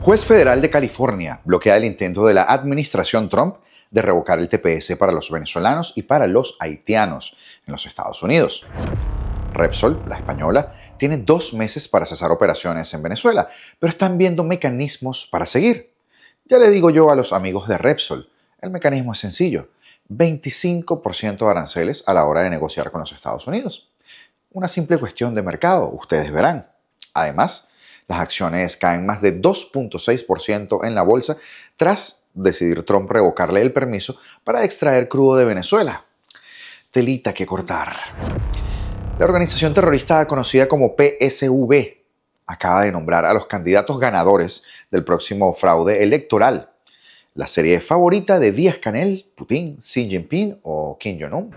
Juez federal de California bloquea el intento de la administración Trump de revocar el TPS para los venezolanos y para los haitianos en los Estados Unidos. Repsol, la española, tiene 2 meses para cesar operaciones en Venezuela, pero están viendo mecanismos para seguir. Ya le digo yo a los amigos de Repsol, el mecanismo es sencillo: 25% de aranceles a la hora de negociar con los Estados Unidos. Una simple cuestión de mercado, ustedes verán. Además, las acciones caen más de 2.6% en la bolsa tras decidir Trump revocarle el permiso para extraer crudo de Venezuela. Telita que cortar. La organización terrorista conocida como PSV acaba de nombrar a los candidatos ganadores del próximo fraude electoral. La serie favorita de Díaz-Canel, Putin, Xi Jinping o Kim Jong-un.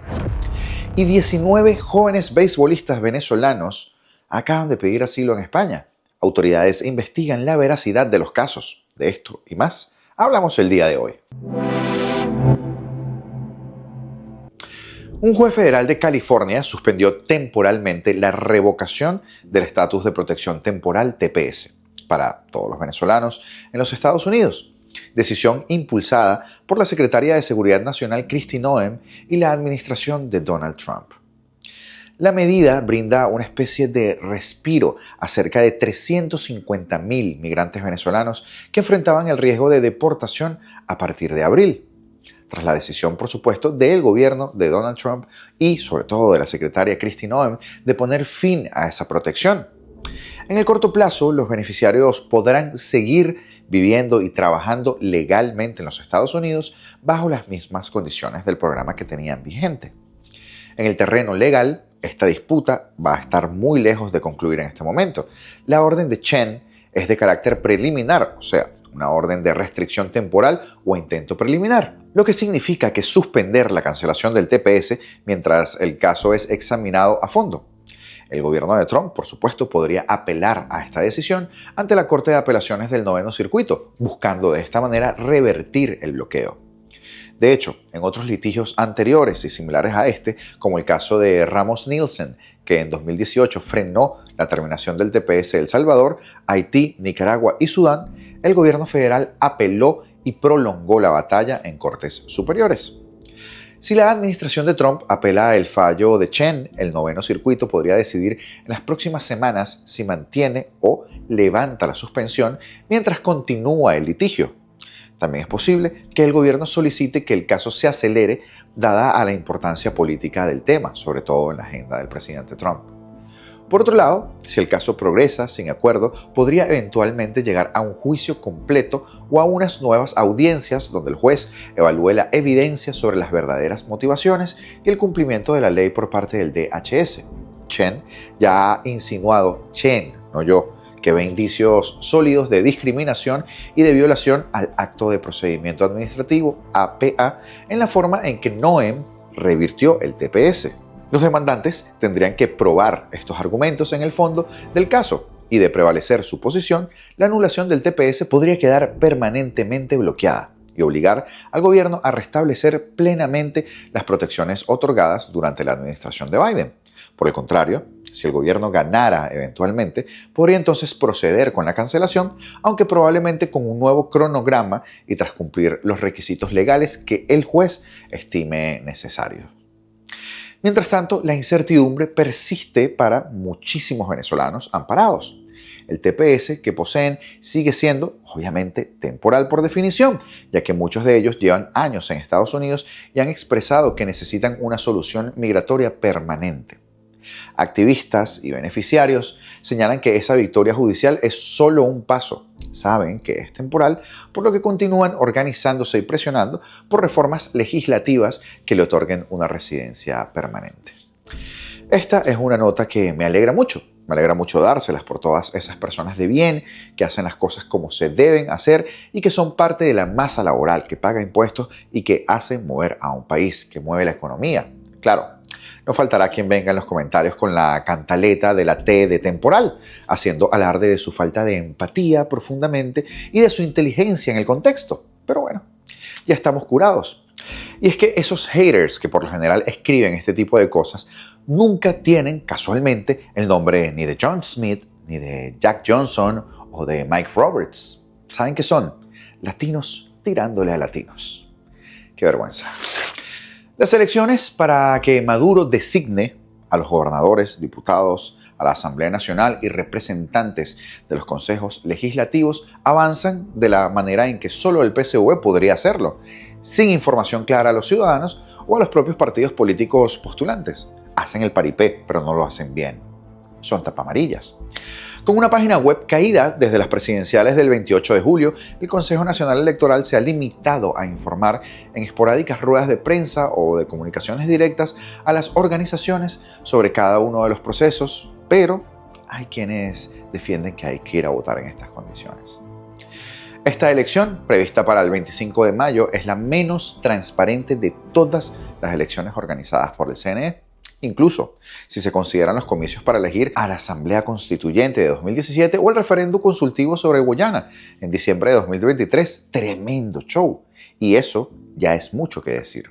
Y 19 jóvenes beisbolistas venezolanos acaban de pedir asilo en España. Autoridades investigan la veracidad de los casos. De esto y más hablamos el día de hoy. Un juez federal de California suspendió temporalmente la revocación del estatus de protección temporal TPS para todos los venezolanos en los Estados Unidos. Decisión impulsada por la secretaria de Seguridad Nacional Kristi Noem y la administración de Donald Trump. La medida brinda una especie de respiro a cerca de 350.000 migrantes venezolanos que enfrentaban el riesgo de deportación a partir de abril, tras la decisión, por supuesto, del gobierno de Donald Trump y sobre todo de la secretaria Kristi Noem de poner fin a esa protección. En el corto plazo, los beneficiarios podrán seguir viviendo y trabajando legalmente en los Estados Unidos bajo las mismas condiciones del programa que tenían vigente. En el terreno legal, esta disputa va a estar muy lejos de concluir en este momento. La orden de Chen es de carácter preliminar, o sea, una orden de restricción temporal o intento preliminar, lo que significa que suspender la cancelación del TPS mientras el caso es examinado a fondo. El gobierno de Trump, por supuesto, podría apelar a esta decisión ante la Corte de Apelaciones del Noveno Circuito, buscando de esta manera revertir el bloqueo. De hecho, en otros litigios anteriores y similares a este, como el caso de Ramos Nielsen, que en 2018 frenó la terminación del TPS de El Salvador, Haití, Nicaragua y Sudán, el gobierno federal apeló y prolongó la batalla en cortes superiores. Si la administración de Trump apela el fallo de Chen, el Noveno Circuito podría decidir en las próximas semanas si mantiene o levanta la suspensión mientras continúa el litigio. También es posible que el gobierno solicite que el caso se acelere dada a la importancia política del tema, sobre todo en la agenda del presidente Trump. Por otro lado, si el caso progresa sin acuerdo, podría eventualmente llegar a un juicio completo o a unas nuevas audiencias donde el juez evalúe la evidencia sobre las verdaderas motivaciones y el cumplimiento de la ley por parte del DHS. Chen ya ha insinuado, no yo, que ve indicios sólidos de discriminación y de violación al Acto de Procedimiento Administrativo, APA, en la forma en que Noem revirtió el TPS. Los demandantes tendrían que probar estos argumentos en el fondo del caso y, de prevalecer su posición, la anulación del TPS podría quedar permanentemente bloqueada y obligar al gobierno a restablecer plenamente las protecciones otorgadas durante la administración de Biden. Por el contrario, si el gobierno ganara eventualmente, podría entonces proceder con la cancelación, aunque probablemente con un nuevo cronograma y tras cumplir los requisitos legales que el juez estime necesarios. Mientras tanto, la incertidumbre persiste para muchísimos venezolanos amparados. El TPS que poseen sigue siendo, obviamente, temporal por definición, ya que muchos de ellos llevan años en Estados Unidos y han expresado que necesitan una solución migratoria permanente. Activistas y beneficiarios señalan que esa victoria judicial es solo un paso. Saben que es temporal, por lo que continúan organizándose y presionando por reformas legislativas que le otorguen una residencia permanente. Esta es una nota que me alegra mucho. Me alegra mucho dárselas por todas esas personas de bien que hacen las cosas como se deben hacer y que son parte de la masa laboral, que paga impuestos y que hacen mover a un país, que mueve la economía. Claro, no faltará quien venga en los comentarios con la cantaleta de la T de temporal, haciendo alarde de su falta de empatía profundamente y de su inteligencia en el contexto. Pero bueno, ya estamos curados. Y es que esos haters que por lo general escriben este tipo de cosas nunca tienen casualmente el nombre ni de John Smith, ni de Jack Johnson o de Mike Roberts. ¿Saben qué son? Latinos tirándole a latinos. ¡Qué vergüenza! Las elecciones para que Maduro designe a los gobernadores, diputados, a la Asamblea Nacional y representantes de los consejos legislativos avanzan de la manera en que solo el PSUV podría hacerlo, sin información clara a los ciudadanos o a los propios partidos políticos postulantes. Hacen el paripé, pero no lo hacen bien. Son tapamarillas. Con una página web caída desde las presidenciales del 28 de julio, el Consejo Nacional Electoral se ha limitado a informar en esporádicas ruedas de prensa o de comunicaciones directas a las organizaciones sobre cada uno de los procesos, pero hay quienes defienden que hay que ir a votar en estas condiciones. Esta elección, prevista para el 25 de mayo, es la menos transparente de todas las elecciones organizadas por el CNE. Incluso si se consideran los comicios para elegir a la Asamblea Constituyente de 2017 o el referendo consultivo sobre Guyana en diciembre de 2023. Tremendo show. Y eso ya es mucho que decir.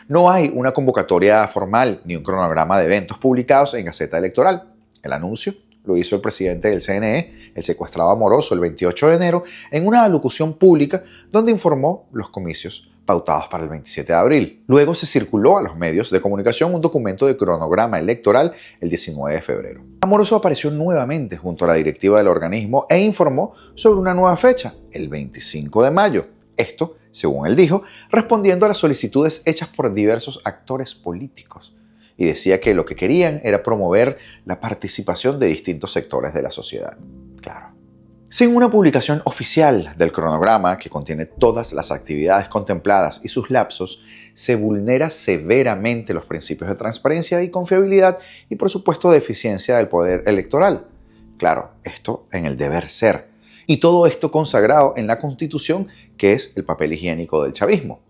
No hay una convocatoria formal ni un cronograma de eventos publicados en Gaceta Electoral. El anuncio lo hizo el presidente del CNE, el secuestrado amoroso, el 28 de enero, en una alocución pública donde informó los comicios pautados para el 27 de abril. Luego se circuló a los medios de comunicación un documento de cronograma electoral el 19 de febrero. Amoroso apareció nuevamente junto a la directiva del organismo e informó sobre una nueva fecha, el 25 de mayo. Esto, según él dijo, respondiendo a las solicitudes hechas por diversos actores políticos. Y decía que lo que querían era promover la participación de distintos sectores de la sociedad. Claro. Sin una publicación oficial del cronograma que contiene todas las actividades contempladas y sus lapsos, se vulnera severamente los principios de transparencia y confiabilidad y, por supuesto, de eficiencia del poder electoral. Claro, esto en el deber ser. Y todo esto consagrado en la Constitución, que es el papel higiénico del chavismo.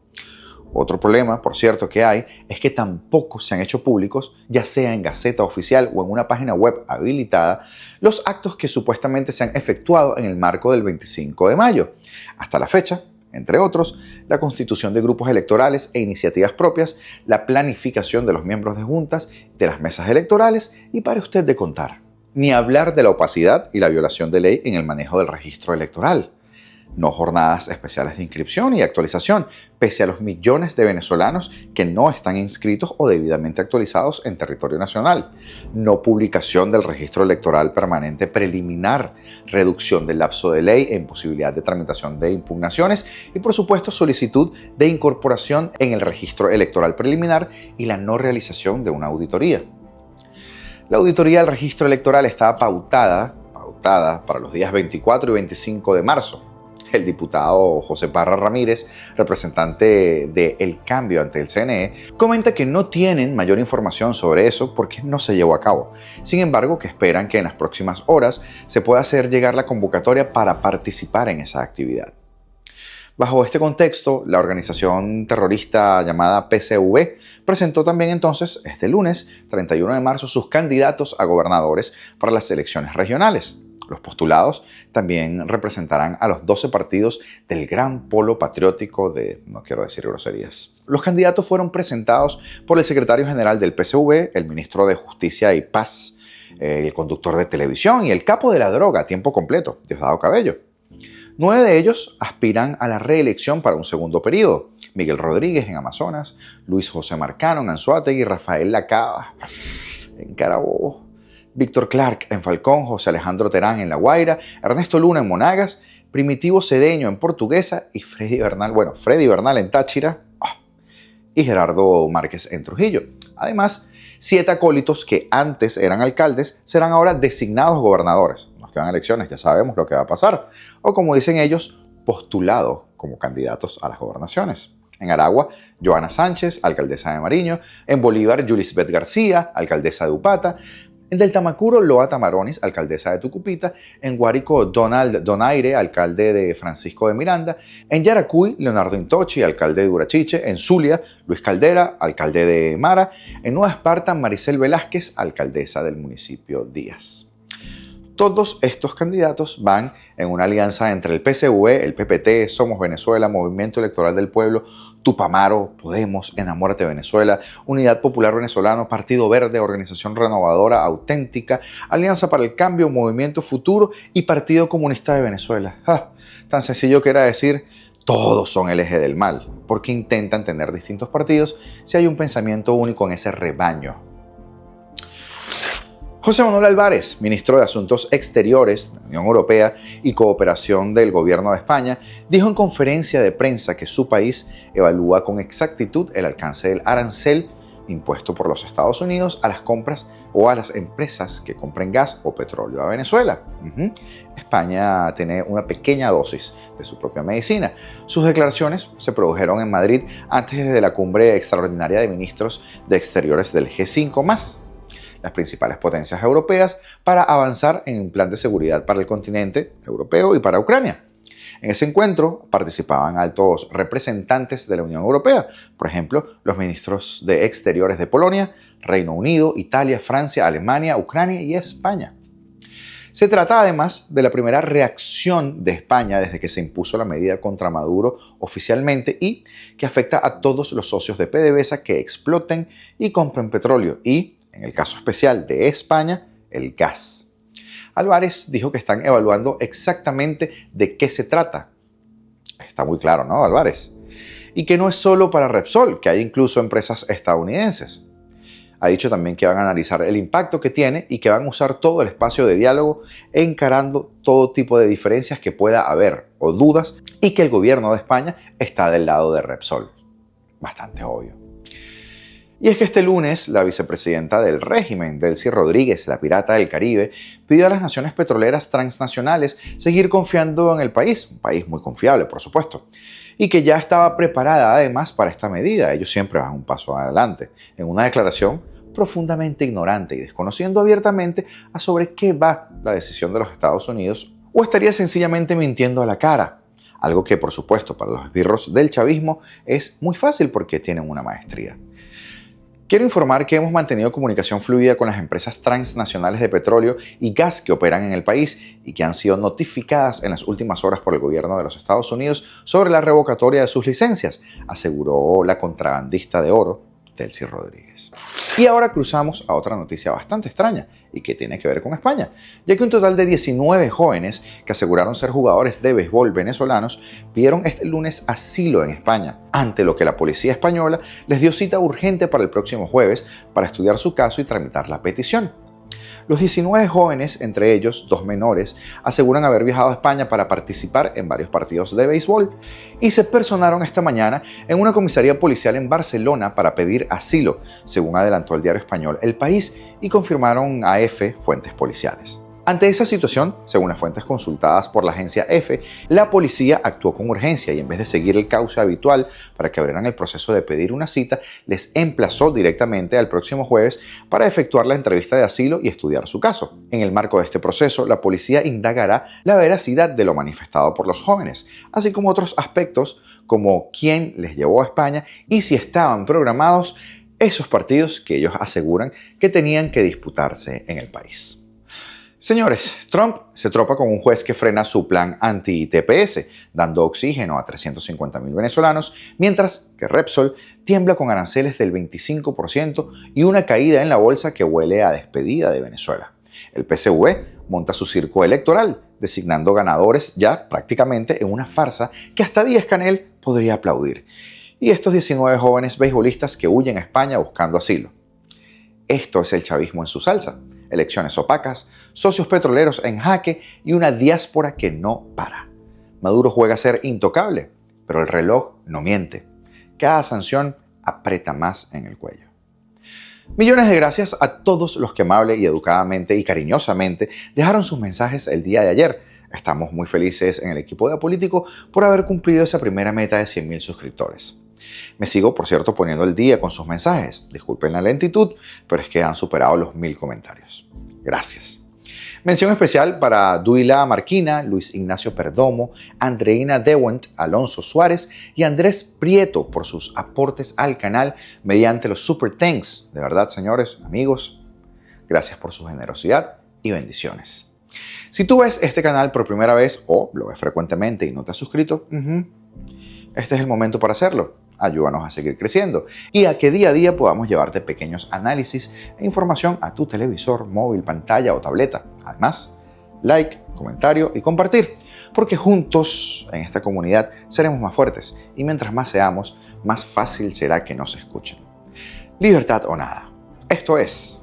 Otro problema, por cierto, que hay es que tampoco se han hecho públicos, ya sea en Gaceta Oficial o en una página web habilitada, los actos que supuestamente se han efectuado en el marco del 25 de mayo. Hasta la fecha, entre otros, la constitución de grupos electorales e iniciativas propias, la planificación de los miembros de juntas, de las mesas electorales y pare usted de contar. Ni hablar de la opacidad y la violación de ley en el manejo del registro electoral. No jornadas especiales de inscripción y actualización, pese a los millones de venezolanos que no están inscritos o debidamente actualizados en territorio nacional. No publicación del registro electoral permanente preliminar, reducción del lapso de ley e imposibilidad de tramitación de impugnaciones y, por supuesto, solicitud de incorporación en el registro electoral preliminar y la no realización de una auditoría. La auditoría del registro electoral estaba pautada para los días 24 y 25 de marzo. El diputado José Parra Ramírez, representante de El Cambio ante el CNE, comenta que no tienen mayor información sobre eso porque no se llevó a cabo. Sin embargo, que esperan que en las próximas horas se pueda hacer llegar la convocatoria para participar en esa actividad. Bajo este contexto, la organización terrorista llamada PSUV presentó también entonces, este lunes, 31 de marzo, sus candidatos a gobernadores para las elecciones regionales. Los postulados también representarán a los 12 partidos del gran polo patriótico de, no quiero decir groserías. Los candidatos fueron presentados por el secretario general del PSUV, el ministro de Justicia y Paz, el conductor de televisión y el capo de la droga a tiempo completo, Diosdado Cabello. 9 de ellos aspiran a la reelección para un segundo periodo. Miguel Rodríguez en Amazonas, Luis José Marcano en Anzoátegui, Rafael Lacaba en Carabobo, Víctor Clark en Falcón, José Alejandro Terán en La Guaira, Ernesto Luna en Monagas, Primitivo Cedeño en Portuguesa y Freddy Bernal en Táchira y Gerardo Márquez en Trujillo. Además, 7 acólitos que antes eran alcaldes serán ahora designados gobernadores. Nos quedan elecciones, ya sabemos lo que va a pasar. O como dicen ellos, postulados como candidatos a las gobernaciones. En Aragua, Joana Sánchez, alcaldesa de Mariño. En Bolívar, Yulisbeth García, alcaldesa de Upata. En Deltamacuro, Loa Tamaronis, alcaldesa de Tucupita. En Guárico, Donald Donaire, alcalde de Francisco de Miranda. En Yaracuy, Leonardo Intochi, alcalde de Urachiche. En Zulia, Luis Caldera, alcalde de Mara. En Nueva Esparta, Maricel Velázquez, alcaldesa del municipio Díaz. Todos estos candidatos van en una alianza entre el PSV, el PPT, Somos Venezuela, Movimiento Electoral del Pueblo, Tupamaro, Podemos, Enamórate Venezuela, Unidad Popular Venezolano, Partido Verde, Organización Renovadora Auténtica, Alianza para el Cambio, Movimiento Futuro y Partido Comunista de Venezuela. Tan sencillo que era decir, todos son el eje del mal, porque intentan tener distintos partidos si hay un pensamiento único en ese rebaño. José Manuel Álvarez, ministro de Asuntos Exteriores de la Unión Europea y Cooperación del Gobierno de España, dijo en conferencia de prensa que su país evalúa con exactitud el alcance del arancel impuesto por los Estados Unidos a las compras o a las empresas que compren gas o petróleo a Venezuela. España tiene una pequeña dosis de su propia medicina. Sus declaraciones se produjeron en Madrid antes de la cumbre extraordinaria de ministros de Exteriores del G5+. Las principales potencias europeas para avanzar en un plan de seguridad para el continente europeo y para Ucrania. En ese encuentro participaban altos representantes de la Unión Europea, por ejemplo, los ministros de Exteriores de Polonia, Reino Unido, Italia, Francia, Alemania, Ucrania y España. Se trata además de la primera reacción de España desde que se impuso la medida contra Maduro oficialmente y que afecta a todos los socios de PDVSA que exploten y compren petróleo y, en el caso especial de España, el gas. Álvarez dijo que están evaluando exactamente de qué se trata. Está muy claro, ¿no, Álvarez? Y que no es solo para Repsol, que hay incluso empresas estadounidenses. Ha dicho también que van a analizar el impacto que tiene y que van a usar todo el espacio de diálogo encarando todo tipo de diferencias que pueda haber o dudas y que el gobierno de España está del lado de Repsol. Bastante obvio. Y es que este lunes la vicepresidenta del régimen, Delcy Rodríguez, la pirata del Caribe, pidió a las naciones petroleras transnacionales seguir confiando en el país, un país muy confiable, por supuesto, y que ya estaba preparada además para esta medida. Ellos siempre van un paso adelante, en una declaración profundamente ignorante y desconociendo abiertamente a sobre qué va la decisión de los Estados Unidos, o estaría sencillamente mintiendo a la cara. Algo que, por supuesto, para los esbirros del chavismo es muy fácil porque tienen una maestría. Quiero informar que hemos mantenido comunicación fluida con las empresas transnacionales de petróleo y gas que operan en el país y que han sido notificadas en las últimas horas por el gobierno de los Estados Unidos sobre la revocatoria de sus licencias, aseguró la contrabandista de oro, Delcy Rodríguez. Y ahora cruzamos a otra noticia bastante extraña y que tiene que ver con España, ya que un total de 19 jóvenes que aseguraron ser jugadores de béisbol venezolanos pidieron este lunes asilo en España, ante lo que la policía española les dio cita urgente para el próximo jueves para estudiar su caso y tramitar la petición. Los 19 jóvenes, entre ellos 2 menores, aseguran haber viajado a España para participar en varios partidos de béisbol y se personaron esta mañana en una comisaría policial en Barcelona para pedir asilo, según adelantó el diario español El País y confirmaron a EFE fuentes policiales. Ante esa situación, según las fuentes consultadas por la agencia EFE, la policía actuó con urgencia y en vez de seguir el cauce habitual para que abrieran el proceso de pedir una cita, les emplazó directamente al próximo jueves para efectuar la entrevista de asilo y estudiar su caso. En el marco de este proceso, la policía indagará la veracidad de lo manifestado por los jóvenes, así como otros aspectos como quién les llevó a España y si estaban programados esos partidos que ellos aseguran que tenían que disputarse en el país. Señores, Trump se tropa con un juez que frena su plan anti-TPS, dando oxígeno a 350.000 venezolanos, mientras que Repsol tiembla con aranceles del 25% y una caída en la bolsa que huele a despedida de Venezuela. El PSV monta su circo electoral, designando ganadores ya prácticamente en una farsa que hasta Díaz-Canel podría aplaudir. Y estos 19 jóvenes beisbolistas que huyen a España buscando asilo. Esto es el chavismo en su salsa. Elecciones opacas, socios petroleros en jaque y una diáspora que no para. Maduro juega a ser intocable, pero el reloj no miente. Cada sanción aprieta más en el cuello. Millones de gracias a todos los que amable y educadamente y cariñosamente dejaron sus mensajes el día de ayer. Estamos muy felices en el equipo de Apolítico por haber cumplido esa primera meta de 100.000 suscriptores. Me sigo, por cierto, poniendo el día con sus mensajes. Disculpen la lentitud, pero es que han superado los 1000 comentarios. Gracias. Mención especial para Duila Marquina, Luis Ignacio Perdomo, Andreina Dewent, Alonso Suárez y Andrés Prieto por sus aportes al canal mediante los Super Thanks. De verdad, señores, amigos, gracias por su generosidad y bendiciones. Si tú ves este canal por primera vez o lo ves frecuentemente y no te has suscrito, este es el momento para hacerlo. Ayúdanos a seguir creciendo y a que día a día podamos llevarte pequeños análisis e información a tu televisor, móvil, pantalla o tableta. Además, like, comentario y compartir, porque juntos en esta comunidad seremos más fuertes y mientras más seamos, más fácil será que nos escuchen. Libertad o nada. Esto es